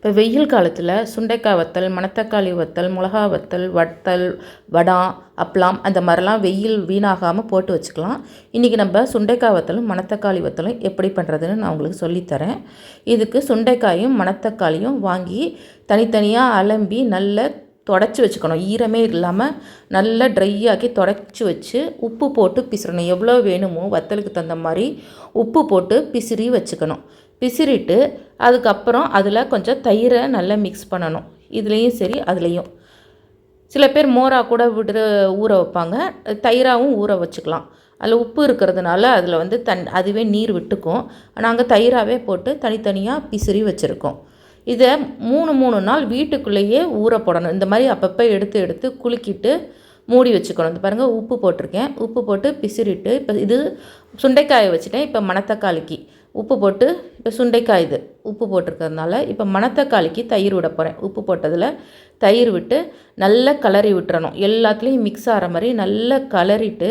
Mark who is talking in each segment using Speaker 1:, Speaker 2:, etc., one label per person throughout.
Speaker 1: இப்போ வெயில் காலத்தில் சுண்டைக்காய் வத்தல், மணத்தக்காளி வத்தல், மிளகா வத்தல், வத்தல், வடாம், அப்பளம் அந்த மாதிரிலாம் வெயில் வீணாகாமல் போட்டு வச்சுக்கலாம். இன்றைக்கி நம்ம சுண்டைக்காய் வத்தலும் மணத்தக்காளி வத்தலும் எப்படி பண்ணுறதுன்னு நான் உங்களுக்கு சொல்லித்தரேன். இதுக்கு சுண்டைக்காயும் மணத்தக்காளியும் வாங்கி தனித்தனியாக அலம்பி நல்லா தொடச்சி வச்சுக்கணும். ஈரமே இல்லாமல் நல்லா ட்ரை ஆக்கி தொடச்சி வச்சு உப்பு போட்டு பிசிறணும். எவ்வளோ வேணுமோ வத்தலுக்கு தகுந்த மாதிரி உப்பு போட்டு பிசிறி வச்சுக்கணும். பிசிறிட்டு அதுக்கப்புறம் அதில் கொஞ்சம் தயிரை நல்லா மிக்ஸ் பண்ணணும். இதுலேயும் சரி அதுலேயும் சில பேர் மோராக கூட ஊற வைப்பாங்க, தயிராகவும் ஊற வச்சுக்கலாம். அதில் உப்பு இருக்கிறதுனால அதில் அதுவே நீர் விட்டுக்கும். நாங்கள் தயிராகவே போட்டு தனித்தனியாக பிசிறி வச்சுருக்கோம். இதை 3 நாள் வீட்டுக்குள்ளேயே ஊற போடணும். இந்த மாதிரி அப்பப்போ எடுத்து குலுக்கிட்டு மூடி வச்சுக்கணும். இந்த பாருங்கள் உப்பு போட்டிருக்கேன். உப்பு போட்டு பிசிறிட்டு இப்போ இது சுண்டைக்காயை வச்சுட்டேன். இப்போ மணத்தக்காளிக்கு உப்பு போட்டு இப்போ சுண்டைக்காய் இது உப்பு போட்டிருக்கிறதுனால இப்போ மணத்தக்காளிக்கு தயிர் விட போகிறேன். உப்பு போட்டதில் தயிர் விட்டு நல்லா கிளறி விட்டுறணும். எல்லாத்துலேயும் மிக்ஸ் ஆகிற மாதிரி நல்லா கிளறிட்டு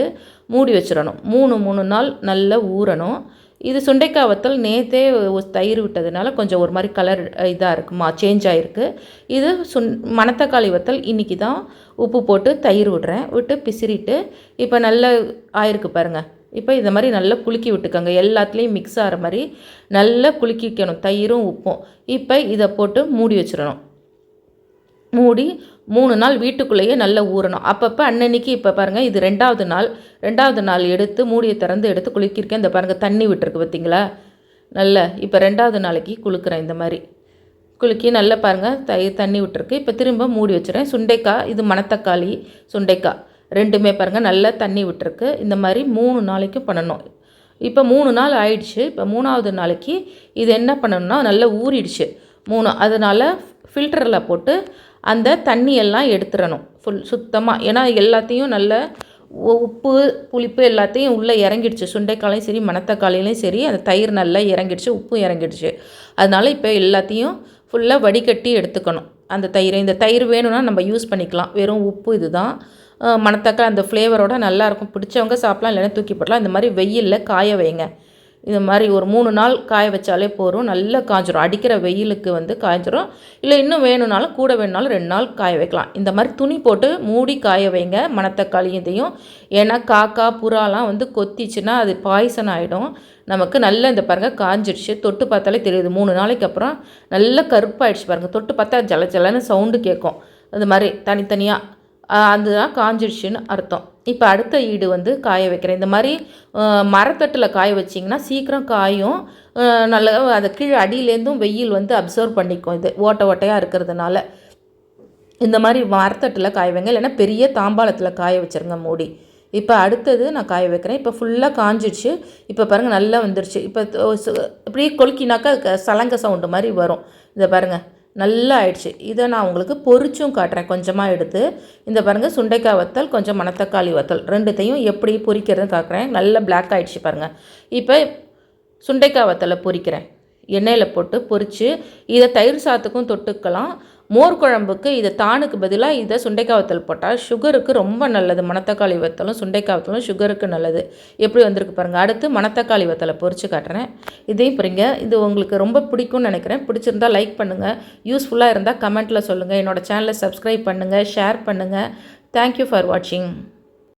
Speaker 1: மூடி வச்சிடணும். 3 நாள் நல்லா ஊறணும். இது சுண்டைக்காய் வத்தல் நேற்றே தயிர் விட்டதுனால கொஞ்சம் ஒரு மாதிரி கலர் இதாக இருக்குமா, சேஞ்ச் ஆகிருக்கு. இது மணத்தக்காளி வத்தல் இன்றைக்கி தான் உப்பு போட்டு தயிர் விடுறேன். விட்டு பிசிறிட்டு இப்போ நல்லா ஆயிருக்கு பாருங்கள். இப்போ இந்த மாதிரி நல்லா குலுக்கி விட்டுக்கோங்க. எல்லாத்துலேயும் மிக்ஸ் ஆகிற மாதிரி நல்லா குலுக்கிக்கணும் தயிரும் உப்பும். இப்போ இதை போட்டு மூடி வச்சிடணும். மூடி 3 நாள் வீட்டுக்குள்ளேயே நல்லா ஊறணும். அப்பப்போ அன்னன்னைக்கு இப்போ பாருங்கள் இது 2வது நாள் எடுத்து மூடியை திறந்து எடுத்து குலுக்கியிருக்கேன். இந்த பாருங்கள் தண்ணி விட்டுருக்கு பார்த்தீங்களா நல்லா. இப்போ 2வது நாளைக்கு குலுக்குறேன். இந்த மாதிரி குலுக்கி நல்லா பாருங்கள் தண்ணி விட்டுருக்கு. இப்போ திரும்ப மூடி வச்சுறேன். சுண்டைக்காய் இது மணத்தக்காளி சுண்டைக்காய் ரெண்டுமே பாருங்கள் நல்லா தண்ணி விட்டுருக்கு. இந்த மாதிரி 3 நாளைக்கு பண்ணணும். இப்போ 3 நாள் ஆயிடுச்சு. இப்போ 3வது நாளைக்கு இது என்ன பண்ணணும்னா நல்லா ஊறிடுச்சு 3. அதனால் ஃபில்டரில் போட்டு அந்த தண்ணியெல்லாம் எடுத்துடணும் சுத்தமாக. ஏன்னா எல்லாத்தையும் நல்ல உப்பு புளிப்பு எல்லாத்தையும் உள்ளே இறங்கிடுச்சு. சுண்டைக்காலையும் சரி மணத்தக்காளிலையும் சரி அந்த தயிர் நல்லா இறங்கிடுச்சு, உப்பும் இறங்கிடுச்சு. அதனால் இப்போ எல்லாத்தையும் ஃபுல்லாக வடிகட்டி எடுத்துக்கணும் அந்த தயிரை. இந்த தயிர் வேணும்னா நம்ம யூஸ் பண்ணிக்கலாம். வெறும் உப்பு இதுதான். மணத்தக்காளி அந்த ஃப்ளேவரோட நல்லாயிருக்கும். பிடிச்சவங்க சாப்பிட்லாம், இல்லைன்னா தூக்கி போடலாம். இந்த மாதிரி வெயிலில் காய வைங்க. இது மாதிரி ஒரு 3 நாள் காய வச்சாலே போதும். நல்லா காய்ஞ்சிரும். அடிக்கிற வெயிலுக்கு காய்ஞ்சிரும். இல்லை இன்னும் வேணும்னாலும் கூட வேணுனாலும் 2 நாள் காய வைக்கலாம். இந்த மாதிரி துணி போட்டு மூடி காய வைங்க மணத்தக்காளி இதையும். ஏன்னா காக்கா புறாலாம் கொத்திச்சுன்னா அது பாய்சன் ஆகிடும் நமக்கு. நல்லா இந்த பாருங்கள் காய்ஞ்சிடுச்சு. தொட்டு பார்த்தாலே தெரியுது. 3 நாளைக்கு அப்புறம் நல்லா கருப்பாயிடுச்சு பாருங்கள். தொட்டு பார்த்தா ஜல ஜலன்னு சவுண்டு கேட்கும். அது மாதிரி தனித்தனியாக அதுதான் காஞ்சிடுச்சுன்னு அர்த்தம். இப்போ அடுத்த ஈடு காய வைக்கிறேன். இந்த மாதிரி மரத்தட்டில் காய வச்சிங்கன்னா சீக்கிரம் காயும். நல்லா அதை கீழே அடியிலேருந்தும் வெயில் அப்சர்வ் பண்ணிக்கும். இது ஓட்டையாக இருக்கிறதுனால இந்த மாதிரி மரத்தட்டில் காய வைங்க, இல்லைன்னா பெரிய தாம்பாளத்தில் காய வச்சுருங்க மூடி. இப்போ அடுத்தது நான் காய வைக்கிறேன். இப்போ ஃபுல்லாக காஞ்சிடுச்சு. இப்போ பாருங்கள் நல்லா வந்துடுச்சு. இப்போ இப்படியே கொலுக்கினாக்கா சலங்க சவுண்டு மாதிரி வரும். இதை பாருங்கள் நல்லா ஆயிடுச்சு. இதை நான் உங்களுக்கு பொரிச்சும் காட்டுறேன் கொஞ்சமாக எடுத்து. இந்த பாருங்கள் சுண்டைக்காய் வத்தல் கொஞ்சம் மணத்தக்காளி வத்தல் ரெண்டுத்தையும் எப்படி பொரிக்கிறதுன்னு காட்டுறேன். நல்லா பிளாக் ஆகிடுச்சு பாருங்கள். இப்போ சுண்டைக்காய் வத்தலை பொரிக்கிறேன். எண்ணெயில் போட்டு பொரித்து இதை தயிர் சாத்துக்கும் தொட்டுக்கலாம். மோர் குழம்புக்கு இதை தானுக்கு பதிலாக இதை சுண்டைக்காய் வத்தல் போட்டால் சுகருக்கு ரொம்ப நல்லது. மணத்தக்காளி வத்தலும் சுண்டைக்காய் வத்தலும் சுகருக்கு நல்லது. எப்படி வந்திருக்கு பாருங்கள். அடுத்து மணத்தக்காளி வத்தலை பொரித்து காட்டுறேன். இதையும் பாருங்க. இது உங்களுக்கு ரொம்ப பிடிக்கும்னு நினைக்கிறேன். பிடிச்சிருந்தால் லைக் பண்ணுங்கள். யூஸ்ஃபுல்லாக இருந்தால் கமெண்ட்டில் சொல்லுங்கள். என்னோடய சேனலை சப்ஸ்கிரைப் பண்ணுங்கள், ஷேர் பண்ணுங்கள். தேங்க்யூ ஃபார் வாட்சிங்.